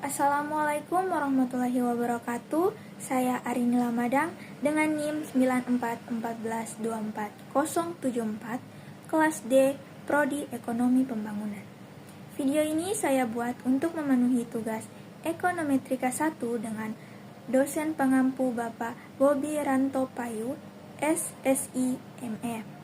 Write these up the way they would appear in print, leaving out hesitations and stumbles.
Assalamualaikum warahmatullahi wabarakatuh. Saya Arinila Madang dengan NIM 9414240074 kelas D Prodi Ekonomi Pembangunan. Video ini saya buat untuk memenuhi tugas Ekonometrika 1 dengan dosen pengampu Bapak Bobi Ranto Payu, SSI ME.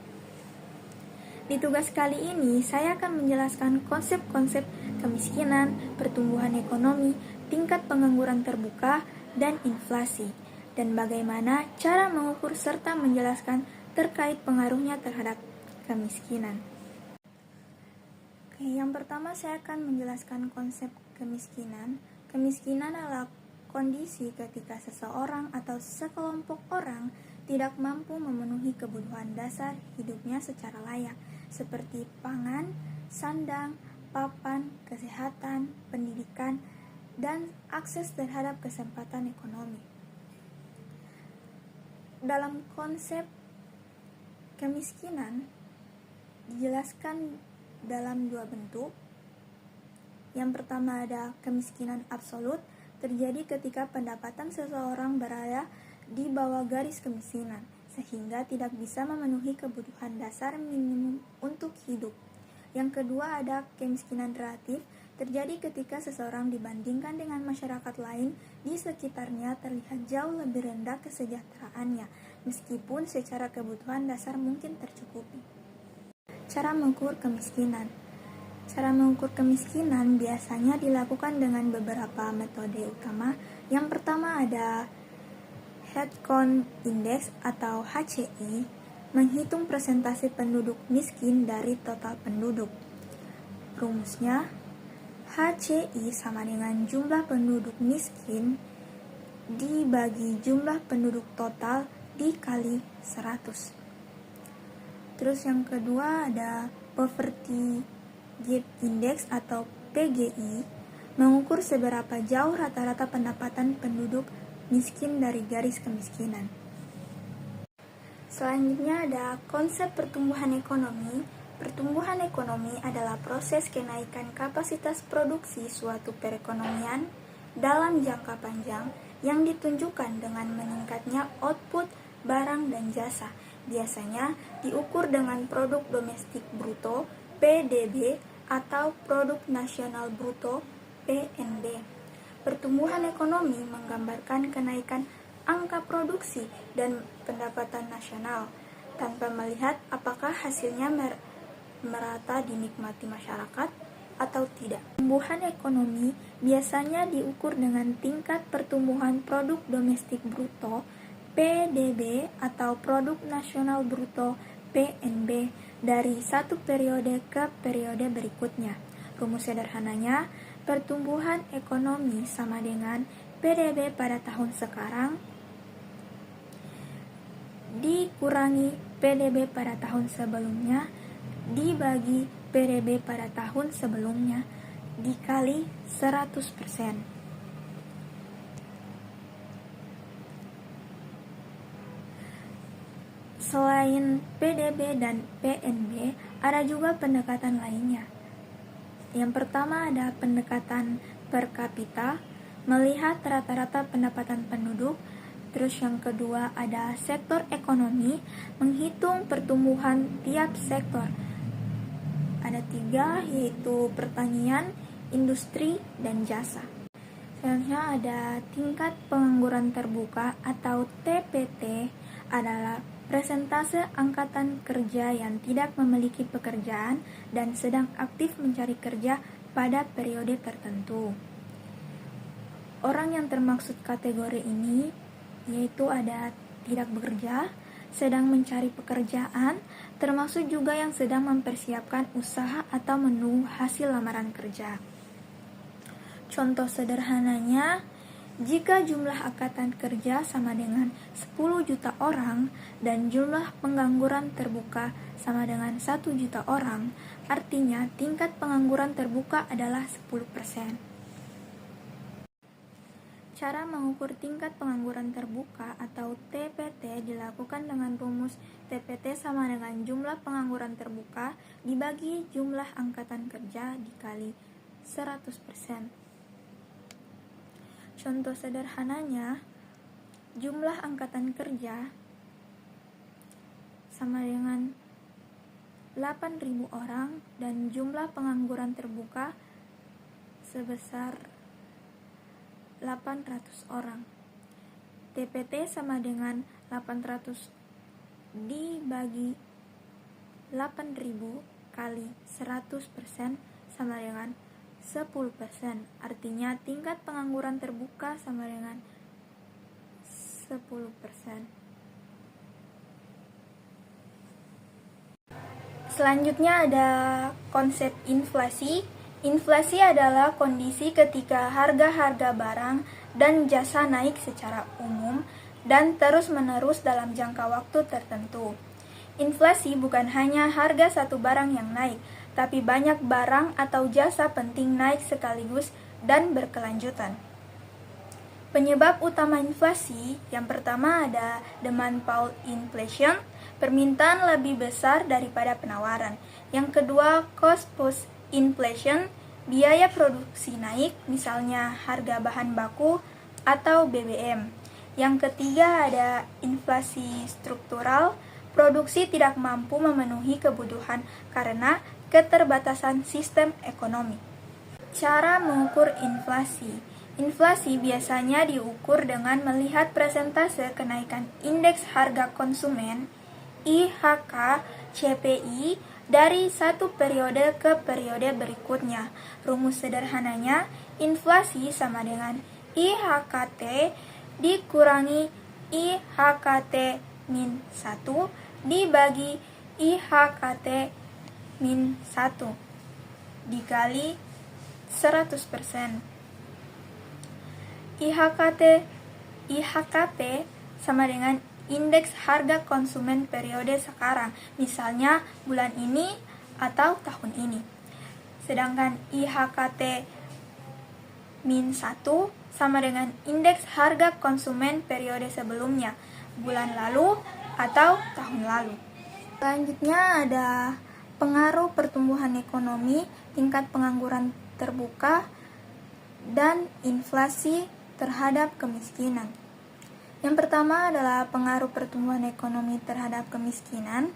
Di tugas kali ini, saya akan menjelaskan konsep-konsep kemiskinan, pertumbuhan ekonomi, tingkat pengangguran terbuka, dan inflasi, dan bagaimana cara mengukur serta menjelaskan terkait pengaruhnya terhadap kemiskinan. Yang pertama, saya akan menjelaskan konsep kemiskinan. Kemiskinan adalah kondisi ketika seseorang atau sekelompok orang tidak mampu memenuhi kebutuhan dasar hidupnya secara layak, seperti pangan, sandang, papan, kesehatan, pendidikan, dan akses terhadap kesempatan ekonomi. Dalam konsep kemiskinan dijelaskan dalam dua bentuk. Yang pertama ada kemiskinan absolut, terjadi ketika pendapatan seseorang berada di bawah garis kemiskinan, sehingga tidak bisa memenuhi kebutuhan dasar minimum untuk hidup. Yang kedua ada kemiskinan relatif, terjadi ketika seseorang dibandingkan dengan masyarakat lain di sekitarnya terlihat jauh lebih rendah kesejahteraannya, meskipun secara kebutuhan dasar mungkin tercukupi. Cara mengukur kemiskinan. Cara mengukur kemiskinan biasanya dilakukan dengan beberapa metode utama. Yang pertama ada Headcount Index atau HCI, menghitung persentase penduduk miskin dari total penduduk. Rumusnya, HCI sama dengan jumlah penduduk miskin dibagi jumlah penduduk total dikali 100. Terus yang kedua ada Poverty Gap Index atau PGI, mengukur seberapa jauh rata-rata pendapatan penduduk miskin dari garis kemiskinan. Selanjutnya ada konsep pertumbuhan ekonomi. Pertumbuhan ekonomi adalah proses kenaikan kapasitas produksi suatu perekonomian dalam jangka panjang yang ditunjukkan dengan meningkatnya output barang dan jasa. Biasanya diukur dengan produk domestik bruto (PDB) atau produk nasional bruto (PNB). Pertumbuhan ekonomi menggambarkan kenaikan angka produksi dan pendapatan nasional tanpa melihat apakah hasilnya merata dinikmati masyarakat atau tidak. Pertumbuhan ekonomi biasanya diukur dengan tingkat pertumbuhan produk domestik bruto (PDB) atau produk nasional bruto (PNB) dari satu periode ke periode berikutnya. Rumus sederhananya, pertumbuhan ekonomi sama dengan PDB pada tahun sekarang dikurangi PDB pada tahun sebelumnya dibagi PDB pada tahun sebelumnya dikali 100%. Selain PDB dan PNB, ada juga pendekatan lainnya. Yang pertama ada pendekatan per kapita, melihat rata-rata pendapatan penduduk. Terus yang kedua ada sektor ekonomi, menghitung pertumbuhan tiap sektor. Ada 3, yaitu pertanian, industri, dan jasa. Selanjutnya ada tingkat pengangguran terbuka atau TPT, adalah presentase angkatan kerja yang tidak memiliki pekerjaan dan sedang aktif mencari kerja pada periode tertentu. Orang yang termaksud kategori ini yaitu ada tidak bekerja, sedang mencari pekerjaan, termasuk juga yang sedang mempersiapkan usaha atau menunggu hasil lamaran kerja. Contoh sederhananya, jika jumlah angkatan kerja sama dengan 10 juta orang dan jumlah pengangguran terbuka sama dengan 1 juta orang, artinya tingkat pengangguran terbuka adalah 10%. Cara mengukur tingkat pengangguran terbuka atau TPT dilakukan dengan rumus TPT sama dengan jumlah pengangguran terbuka dibagi jumlah angkatan kerja dikali 100%. Contoh sederhananya, jumlah angkatan kerja sama dengan 8.000 orang dan jumlah pengangguran terbuka sebesar 800 orang. TPT sama dengan 800 dibagi 8.000 kali 100% sama dengan 10%. Artinya tingkat pengangguran terbuka sama dengan 10%. Selanjutnya ada konsep inflasi. Inflasi adalah kondisi ketika harga-harga barang dan jasa naik secara umum dan terus-menerus dalam jangka waktu tertentu. Inflasi bukan hanya harga satu barang yang naik, tapi banyak barang atau jasa penting naik sekaligus dan berkelanjutan. Penyebab utama inflasi, yang pertama ada demand pull inflation, permintaan lebih besar daripada penawaran. Yang kedua, cost push inflation, biaya produksi naik, misalnya harga bahan baku atau BBM. Yang ketiga ada inflasi struktural, produksi tidak mampu memenuhi kebutuhan karena keterbatasan sistem ekonomi. Cara mengukur inflasi. Inflasi biasanya diukur dengan melihat persentase kenaikan indeks harga konsumen IHK CPI dari satu periode ke periode berikutnya. Rumus sederhananya, inflasi sama dengan IHKT dikurangi IHKT min 1 dibagi IHKT min 1 dikali 100%. IHKT sama dengan indeks harga konsumen periode sekarang, misalnya bulan ini atau tahun ini. Sedangkan IHKT min 1 sama dengan indeks harga konsumen periode sebelumnya, bulan lalu atau tahun lalu. Selanjutnya ada pengaruh pertumbuhan ekonomi, tingkat pengangguran terbuka, dan inflasi terhadap kemiskinan. Yang pertama adalah pengaruh pertumbuhan ekonomi terhadap kemiskinan.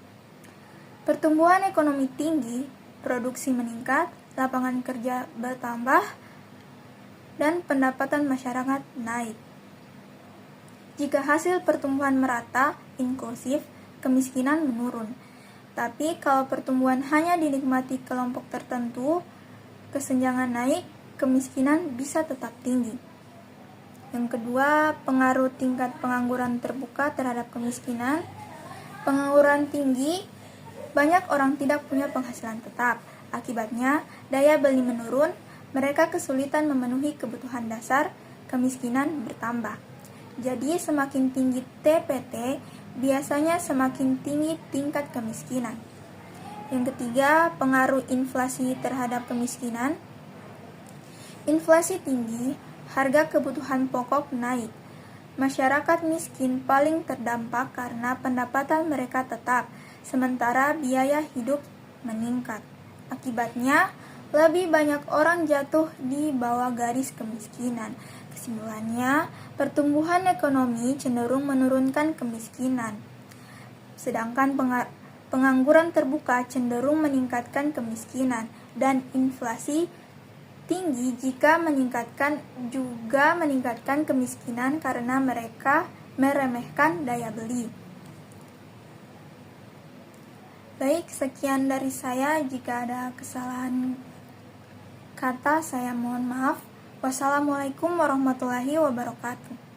Pertumbuhan ekonomi tinggi, produksi meningkat, lapangan kerja bertambah, dan pendapatan masyarakat naik. Jika hasil pertumbuhan merata, inklusif, kemiskinan menurun. Tapi kalau pertumbuhan hanya dinikmati kelompok tertentu, kesenjangan naik, kemiskinan bisa tetap tinggi. Yang kedua, pengaruh tingkat pengangguran terbuka terhadap kemiskinan. Pengangguran tinggi, banyak orang tidak punya penghasilan tetap. Akibatnya, daya beli menurun, mereka kesulitan memenuhi kebutuhan dasar, kemiskinan bertambah. Jadi, semakin tinggi TPT, biasanya semakin tinggi tingkat kemiskinan. Yang ketiga, pengaruh inflasi terhadap kemiskinan. Inflasi tinggi, harga kebutuhan pokok naik. Masyarakat miskin paling terdampak karena pendapatan mereka tetap, sementara biaya hidup meningkat. Akibatnya, lebih banyak orang jatuh di bawah garis kemiskinan. Kesimpulannya, pertumbuhan ekonomi cenderung menurunkan kemiskinan, sedangkan pengangguran terbuka cenderung meningkatkan kemiskinan, dan inflasi tinggi jika meningkatkan kemiskinan karena mereka meremehkan daya beli. Baik, sekian dari saya. Jika ada kesalahan kata, saya mohon maaf. Wassalamualaikum warahmatullahi wabarakatuh.